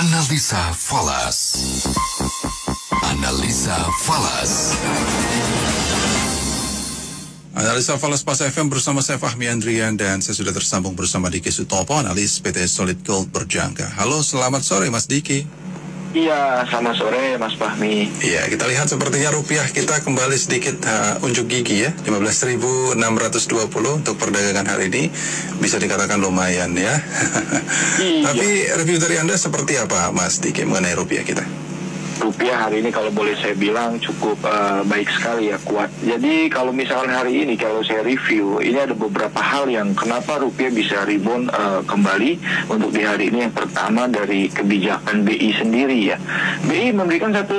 Analisa Falas. Analisa Falas. Analisa Falas Pas FM bersama saya Fahmi Andrian dan saya sudah tersambung bersama Diki Sutopo, analis PT Solid Gold Berjangka. Halo, selamat sore Mas Diki. Iya, selamat sore Mas Fahmi. Iya, kita lihat sepertinya rupiah kita kembali sedikit unjuk gigi ya, 15.620 untuk perdagangan hari ini, bisa dikatakan lumayan ya. Iya. Tapi review dari Anda seperti apa Mas Diki mengenai rupiah kita? Rupiah hari ini kalau boleh saya bilang cukup baik sekali ya, kuat. Jadi kalau misalkan hari ini kalau saya review, ini ada beberapa hal yang kenapa rupiah bisa rebound kembali untuk di hari ini. Yang pertama dari kebijakan BI sendiri ya. BI memberikan satu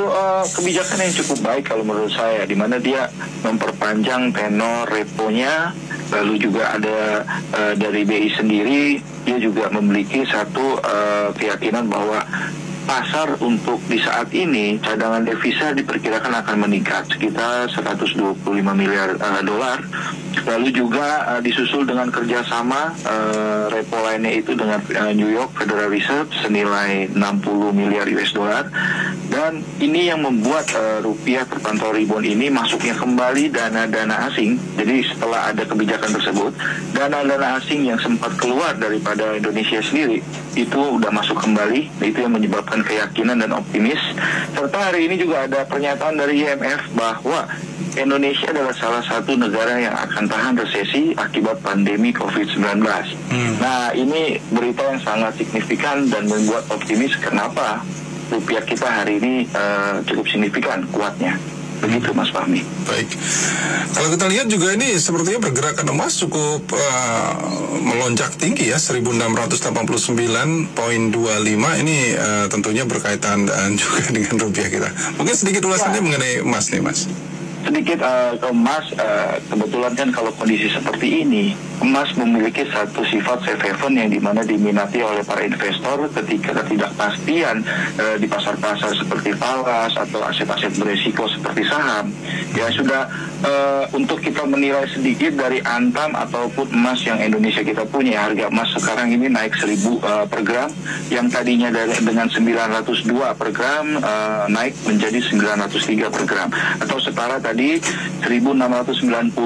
kebijakan yang cukup baik kalau menurut saya, di mana dia memperpanjang tenor reponya. Lalu juga ada dari BI sendiri, dia juga memiliki satu keyakinan bahwa pasar untuk di saat ini cadangan devisa diperkirakan akan meningkat sekitar 125 miliar dolar. Lalu juga disusul dengan kerjasama repo lainnya itu dengan New York Federal Reserve senilai 60 miliar US dollar. Dan ini yang membuat rupiah terpantau rebound ini masuknya kembali dana-dana asing. Jadi setelah ada kebijakan tersebut, dana-dana asing yang sempat keluar daripada Indonesia sendiri itu udah masuk kembali. Itu yang menyebabkan keyakinan dan optimis. Serta hari ini juga ada pernyataan dari IMF bahwa Indonesia adalah salah satu negara yang akan tahan resesi akibat pandemi COVID-19. Nah, ini berita yang sangat signifikan dan membuat optimis. Kenapa rupiah kita hari ini cukup signifikan kuatnya. Begitu Mas Fahmi. Baik. Kalau kita lihat juga ini sepertinya pergerakan emas cukup melonjak tinggi ya, 1689,25. Ini tentunya berkaitan juga dengan rupiah kita. Mungkin sedikit ulasannya mengenai emas nih Mas. Sedikit ke emas, kebetulan kan kalau kondisi seperti ini, emas memiliki satu sifat safe haven yang dimana diminati oleh para investor ketika ketidakpastian di pasar-pasar seperti falas atau aset-aset beresiko seperti saham. Ya sudah, untuk kita menilai sedikit dari Antam ataupun emas yang Indonesia kita punya, harga emas sekarang ini naik 1.000 per gram, yang tadinya dengan 902 per gram naik menjadi 903 per gram, atau setara tadi 1.690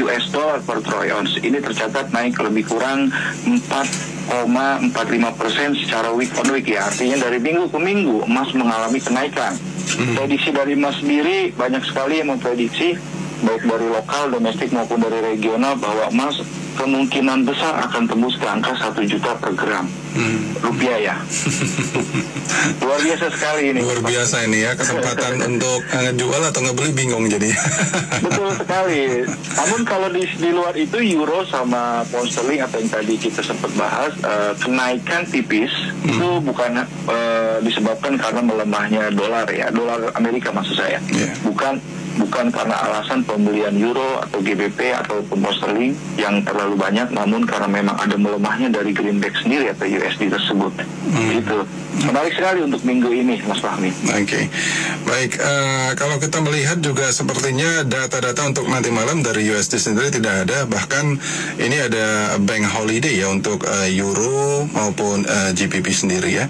US dollar per troy ounce. Ini tercatat naik lebih kurang 4,45% secara week on week ya. Artinya dari minggu ke minggu emas mengalami kenaikan. Prediksi dari emas sendiri banyak sekali yang memprediksi, baik dari lokal, domestik maupun dari regional, bahwa emas kemungkinan besar akan tembus ke angka 1 juta per gram rupiah ya. Luar biasa sekali ini. Luar biasa ini ya, kesempatan untuk ngejual atau ngebeli bingung jadi. Betul sekali. Namun kalau di luar itu euro sama pound sterling atau yang tadi kita sempat bahas, kenaikan tipis itu bukan disebabkan karena melemahnya dolar ya, dolar Amerika maksud saya. Bukan karena alasan pembelian euro atau GBP atau pound sterling yang terlalu banyak, namun karena memang ada melemahnya dari greenback sendiri atau USD tersebut. Itu menarik sekali untuk minggu ini Mas Fahmi. Oke. Baik, kalau kita melihat juga sepertinya data-data untuk nanti malam dari USD sendiri tidak ada, bahkan ini ada bank holiday ya untuk euro maupun GBP sendiri ya.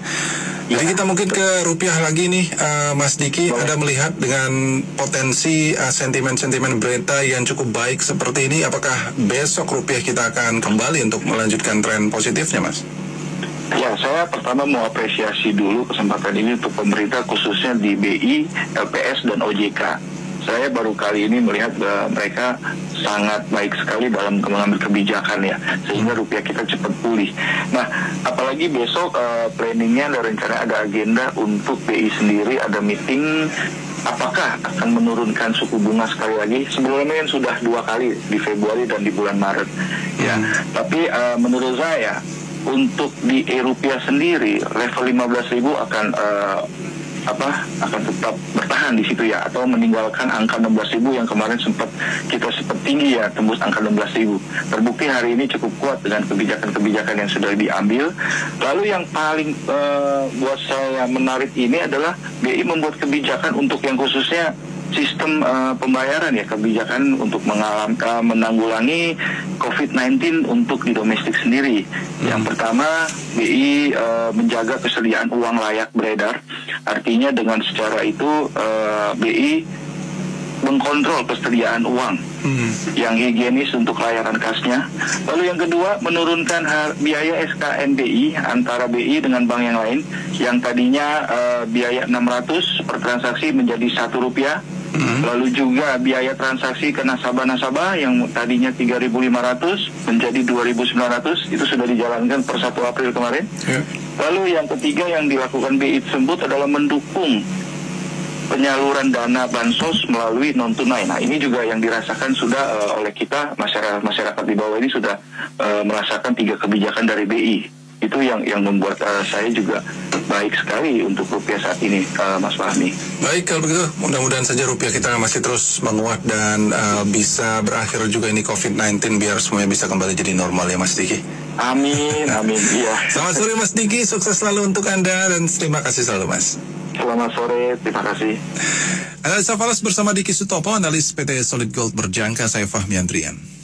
Jadi kita mungkin ke rupiah lagi nih Mas Diki. Ada melihat dengan potensi sentimen-sentimen berita yang cukup baik seperti ini, apakah besok rupiah kita akan kembali untuk melanjutkan tren positifnya Mas? Ya, saya pertama mau apresiasi dulu kesempatan ini untuk pemerintah, khususnya di BI, LPS, dan OJK. Saya baru kali ini melihat mereka sangat baik sekali dalam mengambil kebijakan ya, sehingga rupiah kita cepat pulih. Nah, apalagi besok planningnya dan rencana ada agenda untuk BI sendiri, ada meeting. Apakah akan menurunkan suku bunga sekali lagi? Sebelumnya kan sudah 2 kali di Februari dan di bulan Maret ya. Tapi menurut saya untuk di rupiah sendiri level 15.000 akan tetap bertahan di situ ya, atau meninggalkan angka 16.000 yang kemarin kita sempat tinggi ya, tembus angka 16.000. Terbukti hari ini cukup kuat dengan kebijakan-kebijakan yang sudah diambil. Lalu yang paling buat saya menarik ini adalah BI membuat kebijakan untuk yang khususnya sistem pembayaran ya, kebijakan untuk menanggulangi COVID-19 untuk di domestik sendiri. Yang pertama, BI menjaga kesediaan uang layak beredar. Artinya dengan secara itu BI mengkontrol kesediaan uang yang higienis untuk layanan kasnya. Lalu yang kedua, menurunkan biaya SKN BI antara BI dengan bank yang lain, yang tadinya biaya 600 per transaksi menjadi Rp1. Lalu juga biaya transaksi ke nasabah-nasabah yang tadinya 3.500 menjadi 2.900, itu sudah dijalankan per 1 April kemarin. Lalu yang ketiga yang dilakukan BI tersebut adalah mendukung penyaluran dana bansos melalui non tunai. Nah, ini juga yang dirasakan sudah oleh kita, masyarakat di bawah ini sudah merasakan 3 kebijakan dari BI. Itu yang membuat saya juga baik sekali untuk rupiah saat ini, Mas Fahmi. Baik, kalau begitu mudah-mudahan saja rupiah kita masih terus menguat dan bisa berakhir juga ini COVID-19 biar semuanya bisa kembali jadi normal ya Mas Diki. Amin, amin. Iya. Selamat sore Mas Diki, sukses selalu untuk Anda dan terima kasih selalu Mas. Selamat sore, terima kasih. Analisa Falas bersama Diki Sutopo, analis PT Solid Gold Berjangka, saya Fahmi Andrian.